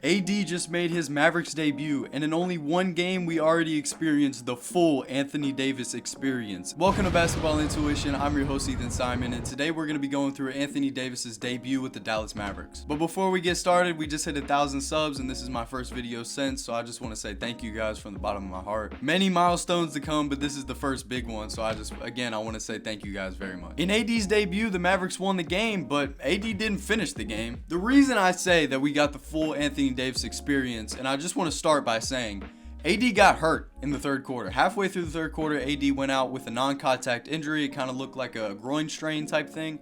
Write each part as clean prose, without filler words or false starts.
AD just made his Mavericks debut, and in only one game, we already experienced the full Anthony Davis experience. Welcome to Basketball Intuition. I'm your host, Ethan Simon, and today we're going to be going through Anthony Davis's debut with the Dallas Mavericks. But before we get started, we just hit 1,000 subs, and this is my first video since, so I just want to say thank you guys from the bottom of my heart. Many milestones to come, but this is the first big one, so I want to say thank you guys very much. In AD's debut, the Mavericks won the game, but AD didn't finish the game. The reason I say that we got the full Anthony Davis experience, and I just want to start by saying AD got hurt in the third quarter. Halfway through the third quarter, AD went out with a non-contact injury. It kind of looked like a groin strain type thing.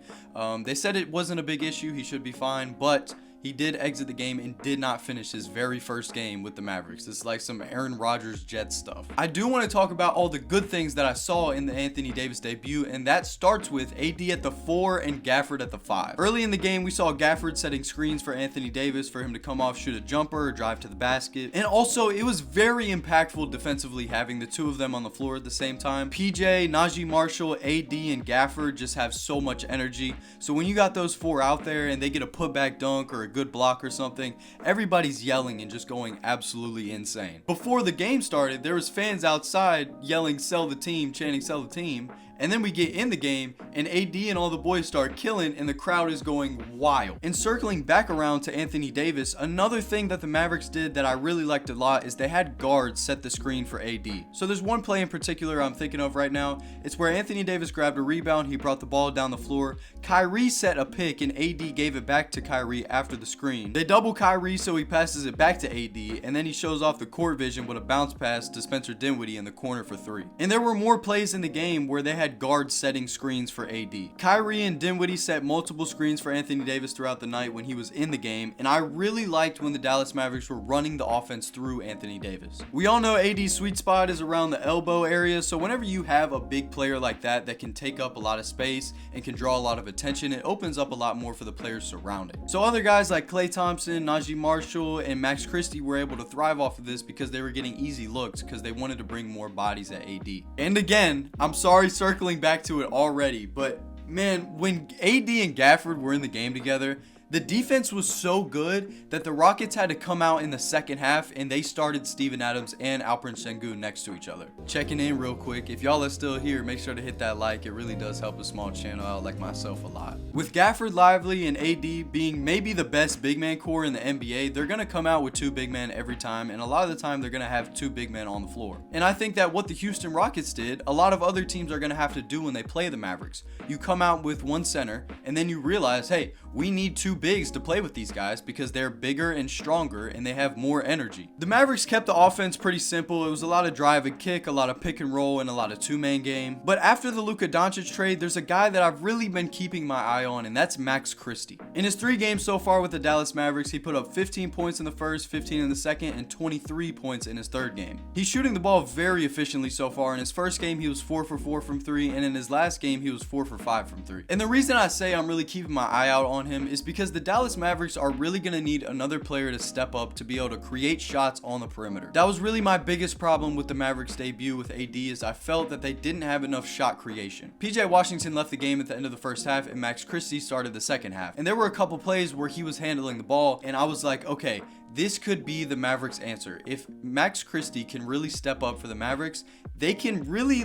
They said it wasn't a big issue. He should be fine, but he did exit the game and did not finish his very first game with the Mavericks. It's like some Aaron Rodgers Jets stuff. I do want to talk about all the good things that I saw in the Anthony Davis debut, and that starts with AD at the 4 and Gafford at the 5. Early in the game, we saw Gafford setting screens for Anthony Davis for him to come off, shoot a jumper, or drive to the basket. And also, it was very impactful defensively having the two of them on the floor at the same time. PJ, Najee Marshall, AD, and Gafford just have so much energy. So when you got those four out there and they get a putback dunk or a good block or something, everybody's yelling and just going absolutely insane. Before the game started, there was fans outside yelling "sell the team," chanting "sell the team." And then we get in the game and AD and all the boys start killing and the crowd is going wild. And circling back around to Anthony Davis, another thing that the Mavericks did that I really liked a lot is they had guards set the screen for AD. So there's one play in particular I'm thinking of right now. It's where Anthony Davis grabbed a rebound, he brought the ball down the floor. Kyrie set a pick and AD gave it back to Kyrie after the screen. They double Kyrie, so he passes it back to AD, and then he shows off the court vision with a bounce pass to Spencer Dinwiddie in the corner for 3. And there were more plays in the game where they had guards setting screens for AD. Kyrie and Dinwiddie set multiple screens for Anthony Davis throughout the night when he was in the game, and I really liked when the Dallas Mavericks were running the offense through Anthony Davis. We all know AD's sweet spot is around the elbow area, so whenever you have a big player like that can take up a lot of space and can draw a lot of attention, it opens up a lot more for the players surrounding. So other guys like Klay Thompson, Najee Marshall, and Max Christie were able to thrive off of this because they were getting easy looks because they wanted to bring more bodies at AD. And again, I'm sorry circling back to it already, but man, when AD and Gafford were in the game together, the defense was so good that the Rockets had to come out in the second half and they started Steven Adams and Alperen Sengun next to each other. Checking in real quick, if y'all are still here, make sure to hit that like. It really does help a small channel out like myself a lot. With Gafford, Lively, and AD being maybe the best big man core in the NBA, they're going to come out with two big men every time, and a lot of the time they're going to have two big men on the floor. And I think that what the Houston Rockets did, a lot of other teams are going to have to do when they play the Mavericks. You come out with one center, and then you realize, hey, we need two bigs to play with these guys because they're bigger and stronger and they have more energy. The Mavericks kept the offense pretty simple. It was a lot of drive and kick, a lot of pick and roll, and a lot of two-man game. But after the Luka Doncic trade, there's a guy that I've really been keeping my eye on, and that's Max Christie. In his 3 games so far with the Dallas Mavericks, he put up 15 points in the first, 15 in the second, and 23 points in his third game. He's shooting the ball very efficiently so far. In his first game, he was 4 for 4 from 3, and in his last game, he was 4 for 5 from 3. And the reason I say I'm really keeping my eye out on him is because the Dallas Mavericks are really going to need another player to step up to be able to create shots on the perimeter. That was really my biggest problem with the Mavericks debut with AD, is I felt that they didn't have enough shot creation. PJ Washington left the game at the end of the first half and Max Christie started the second half. And there were a couple plays where he was handling the ball and I was like, okay, this could be the Mavericks answer. If Max Christie can really step up for the Mavericks, they can really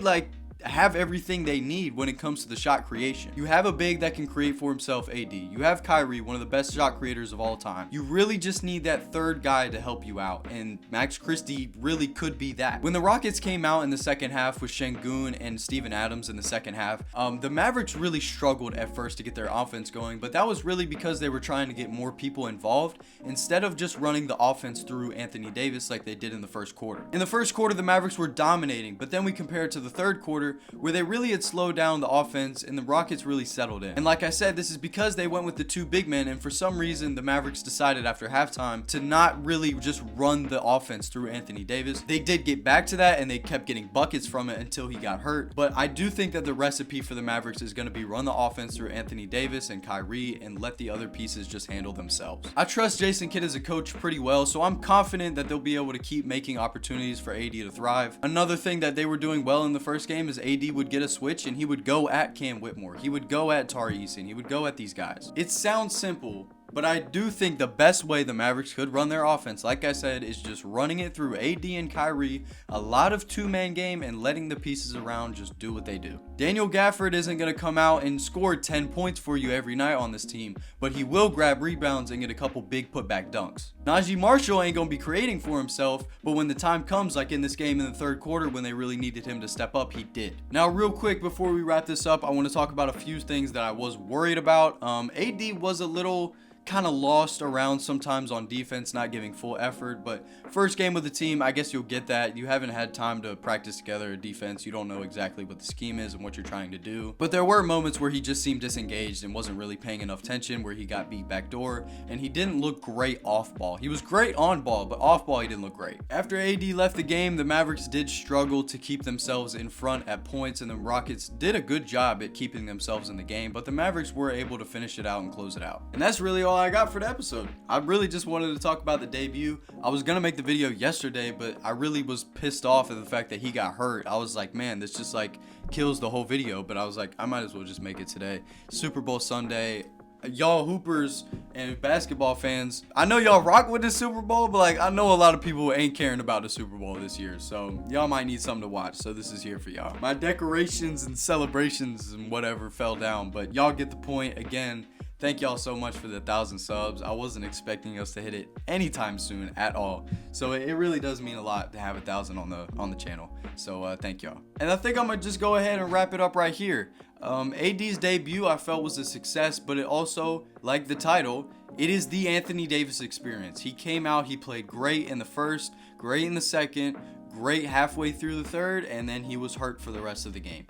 have everything they need when it comes to the shot creation. You have a big that can create for himself, AD. You have Kyrie, one of the best shot creators of all time. You really just need that third guy to help you out, and Max Christie really could be that. When the Rockets came out in the second half with Sengun and Steven Adams in the second half, the Mavericks really struggled at first to get their offense going, but that was really because they were trying to get more people involved instead of just running the offense through Anthony Davis like they did in the first quarter. In the first quarter, the Mavericks were dominating, but then we compare it to the third quarter where they really had slowed down the offense and the Rockets really settled in. And like I said, this is because they went with the two big men, and for some reason the Mavericks decided after halftime to not really just run the offense through Anthony Davis. They did get back to that and they kept getting buckets from it until he got hurt, but I do think that the recipe for the Mavericks is going to be run the offense through Anthony Davis and Kyrie and let the other pieces just handle themselves. I trust Jason Kidd as a coach pretty well, so I'm confident that they'll be able to keep making opportunities for AD to thrive. Another thing that they were doing well in the first game is AD would get a switch and he would go at Cam Whitmore. He would go at Tari Eason. He would go at these guys. It sounds simple, But I do think the best way the Mavericks could run their offense, like I said, is just running it through AD and Kyrie, a lot of two-man game, and letting the pieces around just do what they do. Daniel Gafford isn't going to come out and score 10 points for you every night on this team, but he will grab rebounds and get a couple big putback dunks. Najee Marshall ain't going to be creating for himself, but when the time comes, like in this game in the third quarter when they really needed him to step up, he did. Now, real quick, before we wrap this up, I want to talk about a few things that I was worried about. AD was a little kind of lost around sometimes on defense, not giving full effort, but first game with the team, I guess you'll get that. You haven't had time to practice together a defense. You don't know exactly what the scheme is and what you're trying to do, but there were moments where he just seemed disengaged and wasn't really paying enough attention, where he got beat backdoor, and he didn't look great off ball. He was great on ball, but off ball he didn't look great. After AD left the game, the Mavericks did struggle to keep themselves in front at points, and the Rockets did a good job at keeping themselves in the game, but the Mavericks were able to finish it out and close it out. And that's really all I got for the episode. I really just wanted to talk about the debut. I was gonna make the video yesterday, but I really was pissed off at the fact that he got hurt. I was like, man, this just like kills the whole video, but I was like, I might as well just make it today. Super Bowl Sunday. Y'all hoopers and basketball fans, I know y'all rock with the Super Bowl, but like I know a lot of people ain't caring about the Super Bowl this year, so y'all might need something to watch, so this is here for y'all. My decorations and celebrations and whatever fell down, but y'all get the point. Again, thank y'all so much for the 1,000 subs. I wasn't expecting us to hit it anytime soon at all. So it really does mean a lot to have 1,000 on the channel. So thank y'all. And I think I'm gonna just go ahead and wrap it up right here. AD's debut I felt was a success, but it also, like the title, it is the Anthony Davis experience. He came out, he played great in the first, great in the second, great halfway through the third, and then he was hurt for the rest of the game.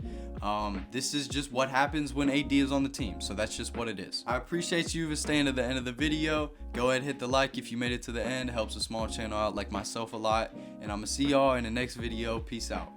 This is just what happens when AD is on the team, so that's just what it is. I appreciate you for staying to the end of the video. Go ahead, hit the like if you made it to the end. It helps a small channel out like myself a lot, and I'm gonna see y'all in the next video. Peace out.